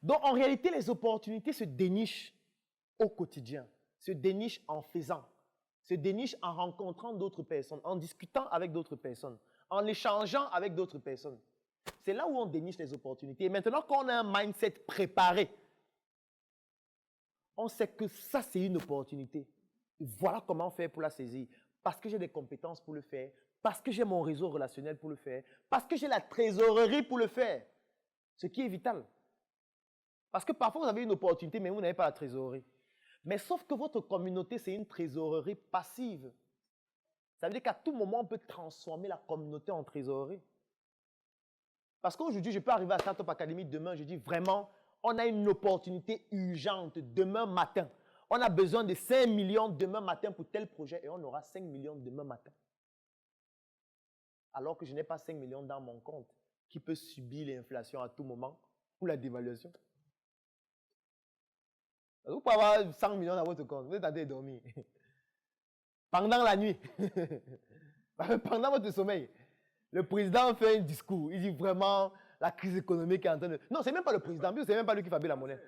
Donc, en réalité, les opportunités se dénichent au quotidien, se dénichent en faisant, se dénichent en rencontrant d'autres personnes, en discutant avec d'autres personnes, en échangeant avec d'autres personnes. C'est là où on déniche les opportunités. Et maintenant qu'on a un mindset préparé, on sait que ça, c'est une opportunité. Voilà comment faire pour la saisir. Parce que j'ai des compétences pour le faire, parce que j'ai mon réseau relationnel pour le faire, parce que j'ai la trésorerie pour le faire. Ce qui est vital. Parce que parfois, vous avez une opportunité, mais vous n'avez pas la trésorerie. Mais sauf que votre communauté, c'est une trésorerie passive. Ça veut dire qu'à tout moment, on peut transformer la communauté en trésorerie. Parce qu'aujourd'hui, je peux arriver à Startup Academy demain, je dis vraiment, on a une opportunité urgente demain matin. On a besoin de 5 millions demain matin pour tel projet et on aura 5 millions demain matin. Alors que je n'ai pas 5 millions dans mon compte qui peut subir l'inflation à tout moment ou la dévaluation. Vous pouvez avoir 100 millions dans votre compte, vous êtes en train de dormir. Pendant la nuit, pendant votre sommeil, le président fait un discours. Il dit vraiment, la crise économique est en train de... Non, c'est même pas le président, c'est même pas lui qui fabrique la monnaie.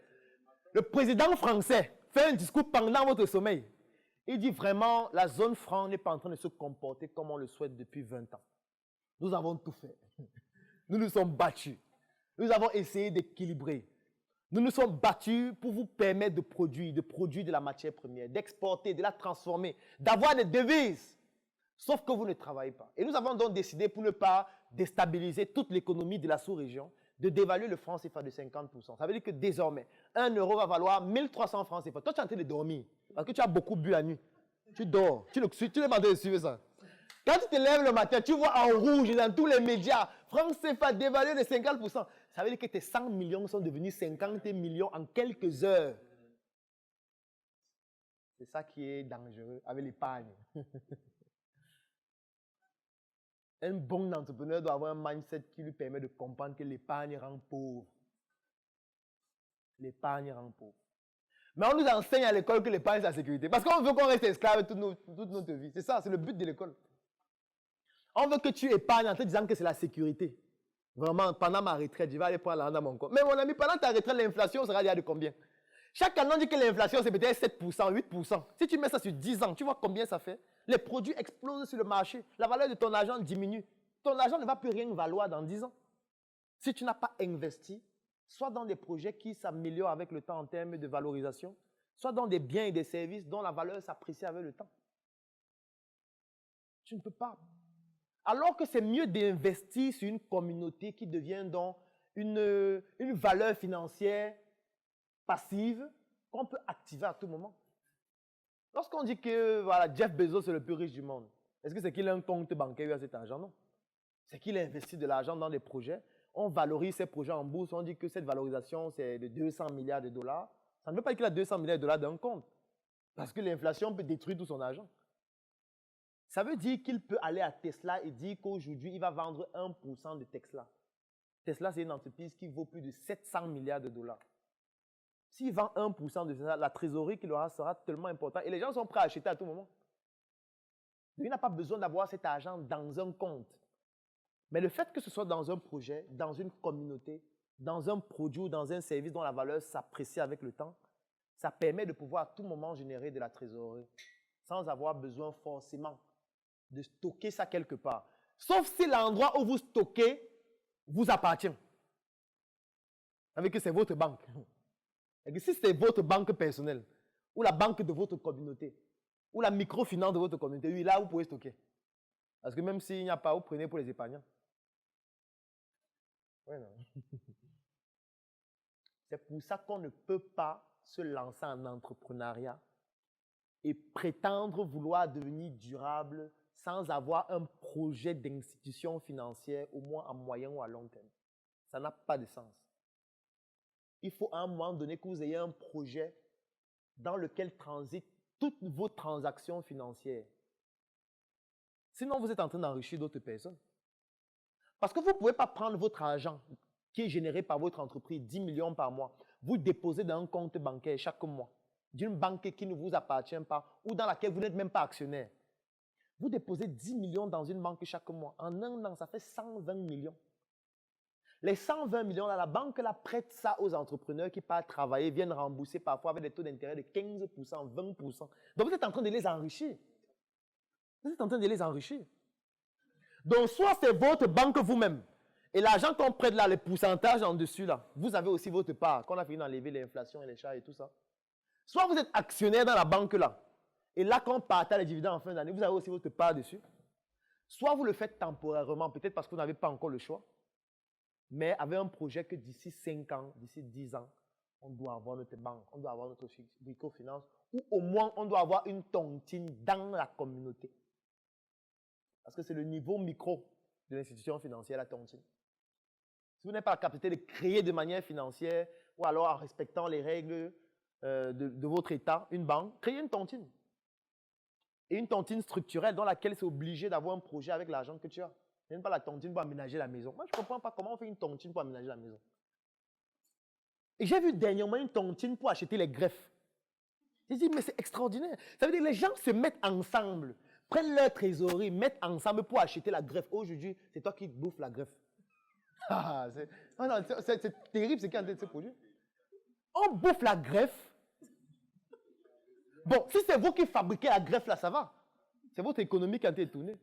Le président français fait un discours pendant votre sommeil. Il dit vraiment, la zone franc n'est pas en train de se comporter comme on le souhaite depuis 20 ans. Nous avons tout fait. Nous nous sommes battus. Nous avons essayé d'équilibrer. Nous nous sommes battus pour vous permettre de produire de la matière première, d'exporter, de la transformer, d'avoir des devises. Sauf que vous ne travaillez pas. Et nous avons donc décidé, pour ne pas déstabiliser toute l'économie de la sous-région, de dévaluer le franc CFA de 50%. Ça veut dire que désormais, 1 euro va valoir 1300 francs CFA. Toi, tu es en train de dormir parce que tu as beaucoup bu la nuit. Tu dors. Tu es en train de suivre ça. Quand tu te lèves le matin, tu vois en rouge dans tous les médias, franc CFA dévalué de 50%. Ça veut dire que tes 100 millions sont devenus 50 millions en quelques heures. C'est ça qui est dangereux avec l'épargne. Un bon entrepreneur doit avoir un mindset qui lui permet de comprendre que l'épargne rend pauvre. L'épargne rend pauvre. Mais on nous enseigne à l'école que l'épargne c'est la sécurité. Parce qu'on veut qu'on reste esclave toute notre vie. C'est ça, c'est le but de l'école. On veut que tu épargnes en te disant que c'est la sécurité. Vraiment, pendant ma retraite, je vais aller prendre l'argent dans mon compte. Mais mon ami, pendant ta retraite, l'inflation sera déjà de combien? Chaque année, on dit que l'inflation, c'est peut-être 7%, 8%. Si tu mets ça sur 10 ans, tu vois combien ça fait? Les produits explosent sur le marché. La valeur de ton argent diminue. Ton argent ne va plus rien valoir dans 10 ans. Si tu n'as pas investi, soit dans des projets qui s'améliorent avec le temps en termes de valorisation, soit dans des biens et des services dont la valeur s'apprécie avec le temps. Tu ne peux pas. Alors que c'est mieux d'investir sur une communauté qui devient donc une valeur financière passive qu'on peut activer à tout moment. Lorsqu'on dit que voilà, Jeff Bezos est le plus riche du monde, est-ce que c'est qu'il a un compte bancaire à cet argent? Non. C'est qu'il a investi de l'argent dans des projets. On valorise ces projets en bourse. On dit que cette valorisation, c'est de 200 milliards de dollars. Ça ne veut pas dire qu'il a 200 milliards de dollars d'un compte. Parce que l'inflation peut détruire tout son argent. Ça veut dire qu'il peut aller à Tesla et dire qu'aujourd'hui, il va vendre 1% de Tesla. Tesla, c'est une entreprise qui vaut plus de 700 milliards de dollars. S'il vend 1% de ça, la trésorerie qu'il aura sera tellement importante. Et les gens sont prêts à acheter à tout moment. Il n'a pas besoin d'avoir cet argent dans un compte. Mais le fait que ce soit dans un projet, dans une communauté, dans un produit ou dans un service dont la valeur s'apprécie avec le temps, ça permet de pouvoir à tout moment générer de la trésorerie sans avoir besoin forcément de stocker ça quelque part. Sauf si l'endroit où vous stockez vous appartient. Avec que c'est votre banque. Et que si c'est votre banque personnelle, ou la banque de votre communauté, ou la microfinance de votre communauté, oui, là, vous pouvez stocker. Parce que même s'il n'y a pas, vous prenez pour les épargnants. Oui, non. C'est pour ça qu'on ne peut pas se lancer en entrepreneuriat et prétendre vouloir devenir durable sans avoir un projet d'institution financière, au moins à moyen ou à long terme. Ça n'a pas de sens. Il faut à un moment donné que vous ayez un projet dans lequel transitent toutes vos transactions financières. Sinon, vous êtes en train d'enrichir d'autres personnes. Parce que vous ne pouvez pas prendre votre argent qui est généré par votre entreprise, 10 millions par mois, vous déposez dans un compte bancaire chaque mois, d'une banque qui ne vous appartient pas ou dans laquelle vous n'êtes même pas actionnaire. Vous déposez 10 millions dans une banque chaque mois. En un an, ça fait 120 millions. Les 120 millions, là, la banque là, prête ça aux entrepreneurs qui partent travailler, viennent rembourser parfois avec des taux d'intérêt de 15%, 20%. Donc, vous êtes en train de les enrichir. Vous êtes en train de les enrichir. Donc, soit c'est votre banque vous-même. Et l'argent qu'on prête là, les pourcentages en dessus là, vous avez aussi votre part, qu'on a fini d'enlever l'inflation et les charges et tout ça. Soit vous êtes actionnaire dans la banque là, et là, quand on partage les dividendes en fin d'année, vous avez aussi votre part dessus. Soit vous le faites temporairement, peut-être parce que vous n'avez pas encore le choix, mais avec un projet que d'ici 5 ans, d'ici 10 ans, on doit avoir notre banque, on doit avoir notre microfinance, ou au moins on doit avoir une tontine dans la communauté. Parce que c'est le niveau micro de l'institution financière, la tontine. Si vous n'avez pas la capacité de créer de manière financière, ou alors en respectant les règles de votre État, une banque, créez une tontine. Et une tontine structurelle dans laquelle c'est obligé d'avoir un projet avec l'argent que tu as. Même pas la tontine pour aménager la maison. Moi, je ne comprends pas comment on fait une tontine pour aménager la maison. Et j'ai vu dernièrement une tontine pour acheter les greffes. J'ai dit, mais c'est extraordinaire. Ça veut dire que les gens se mettent ensemble, prennent leur trésorerie, mettent ensemble pour acheter la greffe. Aujourd'hui, c'est toi qui bouffes la greffe. C'est terrible ce qui est en train de se produire. On bouffe la greffe. Bon, si c'est vous qui fabriquez la greffe là, ça va. C'est votre économie qui a été tournée.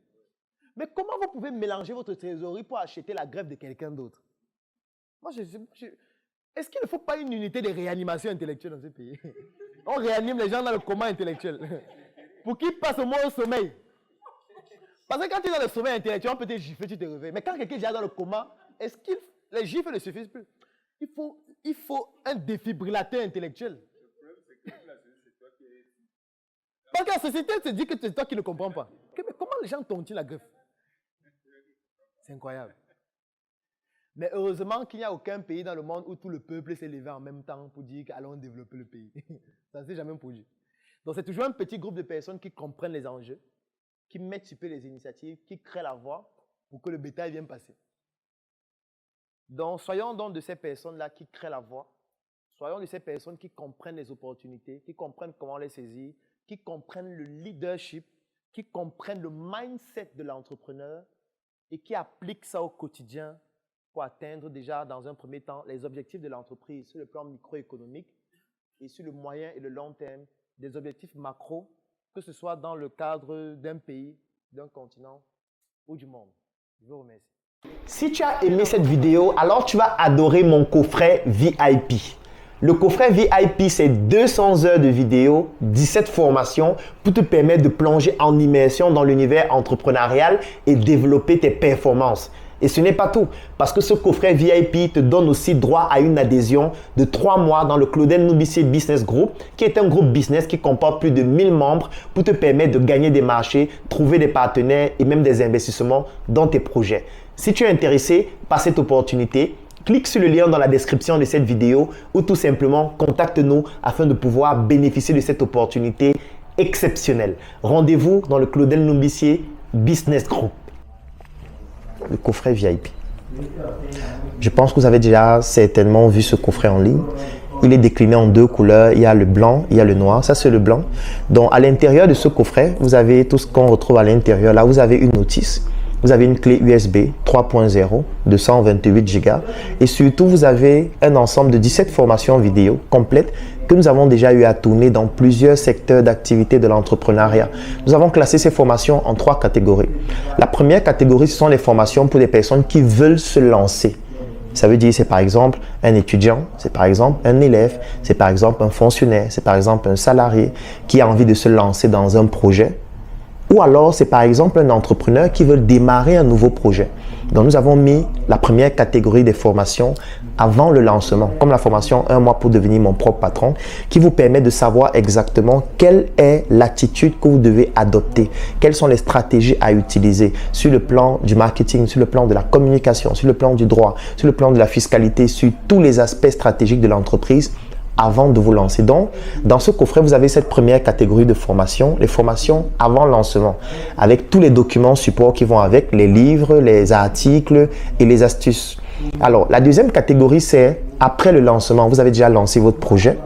Mais comment vous pouvez mélanger votre trésorerie pour acheter la greffe de quelqu'un d'autre? Est-ce qu'il ne faut pas une unité de réanimation intellectuelle dans ce pays? On réanime les gens dans le coma intellectuel. Pour qu'ils passent au moins au sommeil. Parce que quand tu es dans le sommeil intellectuel, on peut te gifler, tu te réveilles. Mais quand quelqu'un est déjà dans le coma, est-ce que les gifles ne suffisent plus? Il faut un défibrillateur intellectuel. Parce que la société te dit que c'est toi qui ne comprends pas. Mais comment les gens tontient la greffe? C'est incroyable. Mais heureusement qu'il n'y a aucun pays dans le monde où tout le peuple s'est levé en même temps pour dire qu'allons développer le pays. Ça ne s'est jamais produit. Donc c'est toujours un petit groupe de personnes qui comprennent les enjeux, qui mettent sur pied les initiatives, qui créent la voie pour que le bétail vienne passer. Donc soyons donc de ces personnes-là qui créent la voie. Soyons de ces personnes qui comprennent les opportunités, qui comprennent comment les saisir, qui comprennent le leadership, qui comprennent le mindset de l'entrepreneur et qui appliquent ça au quotidien pour atteindre déjà dans un premier temps les objectifs de l'entreprise sur le plan microéconomique et sur le moyen et le long terme, des objectifs macro, que ce soit dans le cadre d'un pays, d'un continent ou du monde. Je vous remercie. Si tu as aimé cette vidéo, alors tu vas adorer mon coffret VIP. Le coffret VIP, c'est 200 heures de vidéos, 17 formations pour te permettre de plonger en immersion dans l'univers entrepreneurial et développer tes performances. Et ce n'est pas tout, parce que ce coffret VIP te donne aussi droit à une adhésion de 3 mois dans le Claudel Nubissier Business Group, qui est un groupe business qui comporte plus de 1000 membres pour te permettre de gagner des marchés, trouver des partenaires et même des investissements dans tes projets. Si tu es intéressé par cette opportunité, clique sur le lien dans la description de cette vidéo ou tout simplement contacte-nous afin de pouvoir bénéficier de cette opportunité exceptionnelle. Rendez-vous dans le Claudel Nubissier Business Group. Le coffret VIP. Je pense que vous avez déjà certainement vu ce coffret en ligne. Il est décliné en 2 couleurs. Il y a le blanc, il y a le noir. Ça, c'est le blanc. Donc, à l'intérieur de ce coffret, vous avez tout ce qu'on retrouve à l'intérieur. Là, vous avez une notice. Vous avez une clé USB 3.0 de 128 Go et surtout vous avez un ensemble de 17 formations vidéo complètes que nous avons déjà eu à tourner dans plusieurs secteurs d'activité de l'entrepreneuriat. Nous avons classé ces formations en 3 catégories. La première catégorie, ce sont les formations pour des personnes qui veulent se lancer. Ça veut dire c'est par exemple un étudiant, c'est par exemple un élève, c'est par exemple un fonctionnaire, c'est par exemple un salarié qui a envie de se lancer dans un projet. Ou alors, c'est par exemple un entrepreneur qui veut démarrer un nouveau projet. Donc, nous avons mis la première catégorie des formations avant le lancement, comme la formation 1 mois pour devenir mon propre patron, qui vous permet de savoir exactement quelle est l'attitude que vous devez adopter, quelles sont les stratégies à utiliser sur le plan du marketing, sur le plan de la communication, sur le plan du droit, sur le plan de la fiscalité, sur tous les aspects stratégiques de l'entreprise avant de vous lancer. Donc, dans ce coffret, vous avez cette première catégorie de formation, les formations avant lancement, avec tous les documents support qui vont avec, les livres, les articles et les astuces. Alors, la deuxième catégorie, c'est après le lancement. Vous avez déjà lancé votre projet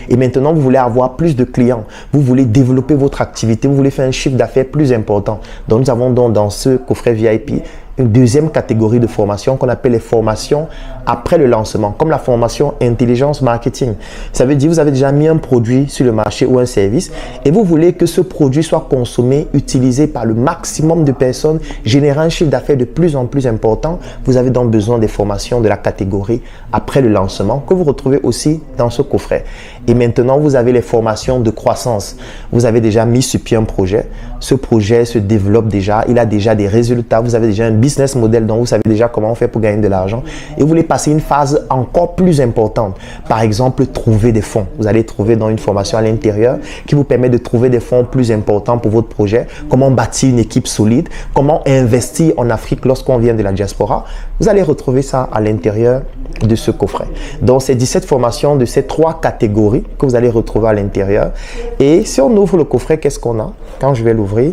et maintenant, vous voulez avoir plus de clients. Vous voulez développer votre activité, vous voulez faire un chiffre d'affaires plus important. Donc, nous avons donc dans ce coffret VIP une deuxième catégorie de formation qu'on appelle les formations après le lancement, comme la formation intelligence marketing. Ça veut dire que vous avez déjà mis un produit sur le marché ou un service et vous voulez que ce produit soit consommé, utilisé par le maximum de personnes, générant un chiffre d'affaires de plus en plus important. Vous avez donc besoin des formations de la catégorie après le lancement que vous retrouvez aussi dans ce coffret. Et maintenant, vous avez les formations de croissance. Vous avez déjà mis sur pied un projet. Ce projet se développe déjà. Il a déjà des résultats. Vous avez déjà un business model dont vous savez déjà comment on fait pour gagner de l'argent. Et vous voulez passer une phase encore plus importante. Par exemple, trouver des fonds. Vous allez trouver dans une formation à l'intérieur qui vous permet de trouver des fonds plus importants pour votre projet. Comment bâtir une équipe solide. Comment investir en Afrique lorsqu'on vient de la diaspora. Vous allez retrouver ça à l'intérieur de ce coffret. Donc, c'est 17 formations de ces 3 catégories que vous allez retrouver à l'intérieur. Et si on ouvre le coffret, qu'est-ce qu'on a? Quand je vais l'ouvrir,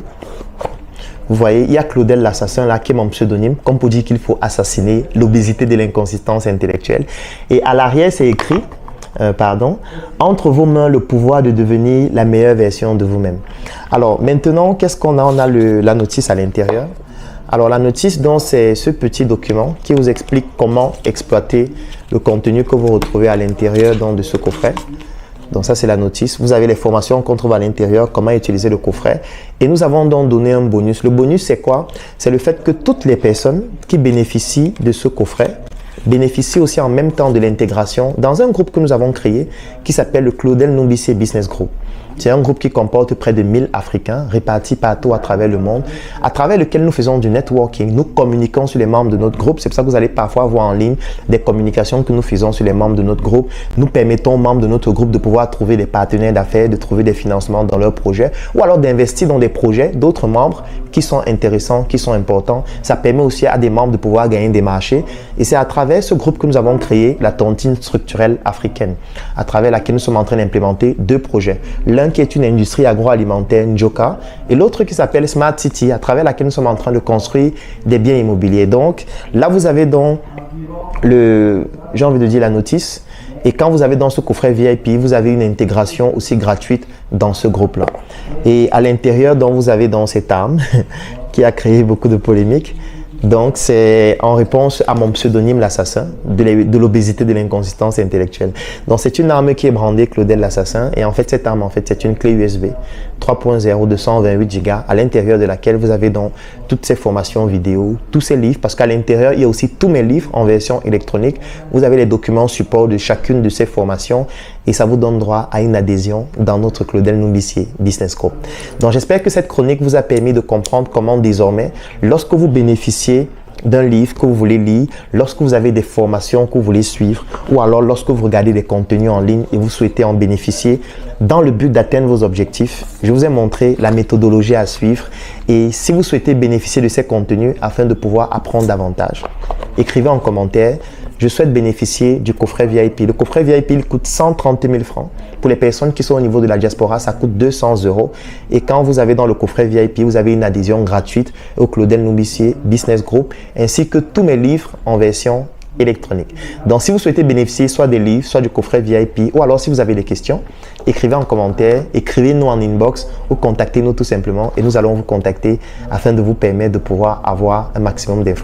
vous voyez, il y a Claudel l'assassin là qui est mon pseudonyme, comme pour dire qu'il faut assassiner l'obésité de l'inconsistance intellectuelle. Et à l'arrière, c'est écrit, entre vos mains le pouvoir de devenir la meilleure version de vous-même. Alors maintenant, qu'est-ce qu'on a? On a la notice à l'intérieur. Alors la notice, donc, c'est ce petit document qui vous explique comment exploiter le contenu que vous retrouvez à l'intérieur de ce coffret. Donc ça, c'est la notice. Vous avez les formations qu'on trouve à l'intérieur, comment utiliser le coffret. Et nous avons donc donné un bonus. Le bonus, c'est quoi? C'est le fait que toutes les personnes qui bénéficient de ce coffret bénéficient aussi en même temps de l'intégration dans un groupe que nous avons créé qui s'appelle le Claudel Numbissier Business Group. C'est un groupe qui comporte près de 1000 Africains répartis partout à travers le monde, à travers lequel nous faisons du networking. Nous communiquons sur les membres de notre groupe. C'est pour ça que vous allez parfois voir en ligne des communications que nous faisons sur les membres de notre groupe. Nous permettons aux membres de notre groupe de pouvoir trouver des partenaires d'affaires, de trouver des financements dans leurs projets ou alors d'investir dans des projets d'autres membres qui sont intéressants, qui sont importants. Ça permet aussi à des membres de pouvoir gagner des marchés. Et c'est à travers ce groupe que nous avons créé la tontine structurelle africaine, à travers laquelle nous sommes en train d'implémenter 2 projets. L'un qui est une industrie agroalimentaire, Njoka, et l'autre qui s'appelle Smart City, à travers laquelle nous sommes en train de construire des biens immobiliers. Donc là, vous avez donc j'ai envie de dire la notice. Et quand vous avez dans ce coffret VIP, vous avez une intégration aussi gratuite dans ce groupe-là. Et à l'intérieur, donc, vous avez dans cette arme qui a créé beaucoup de polémiques. Donc, c'est en réponse à mon pseudonyme, l'assassin, de l'obésité de l'inconsistance intellectuelle. Donc, c'est une arme qui est brandée Claudel l'assassin. Et en fait, cette arme, c'est une clé USB 3.0 de 128 Go à l'intérieur de laquelle vous avez donc toutes ces formations vidéo, tous ces livres, parce qu'à l'intérieur, il y a aussi tous mes livres en version électronique. Vous avez les documents support de chacune de ces formations et ça vous donne droit à une adhésion dans notre Claudel Numbissier Business Group. Donc, j'espère que cette chronique vous a permis de comprendre comment désormais, lorsque vous bénéficiez d'un livre que vous voulez lire, lorsque vous avez des formations que vous voulez suivre ou alors lorsque vous regardez des contenus en ligne et vous souhaitez en bénéficier dans le but d'atteindre vos objectifs, je vous ai montré la méthodologie à suivre. Et si vous souhaitez bénéficier de ces contenus afin de pouvoir apprendre davantage, écrivez en commentaire. Je souhaite bénéficier du coffret VIP. Le coffret VIP, il coûte 130 000 francs. Pour les personnes qui sont au niveau de la diaspora, ça coûte 200 €. Et quand vous avez dans le coffret VIP, vous avez une adhésion gratuite au Claudel Numbissier Business Group, ainsi que tous mes livres en version électronique. Donc, si vous souhaitez bénéficier soit des livres, soit du coffret VIP, ou alors si vous avez des questions, écrivez en commentaire, écrivez-nous en inbox ou contactez-nous tout simplement et nous allons vous contacter afin de vous permettre de pouvoir avoir un maximum d'informations.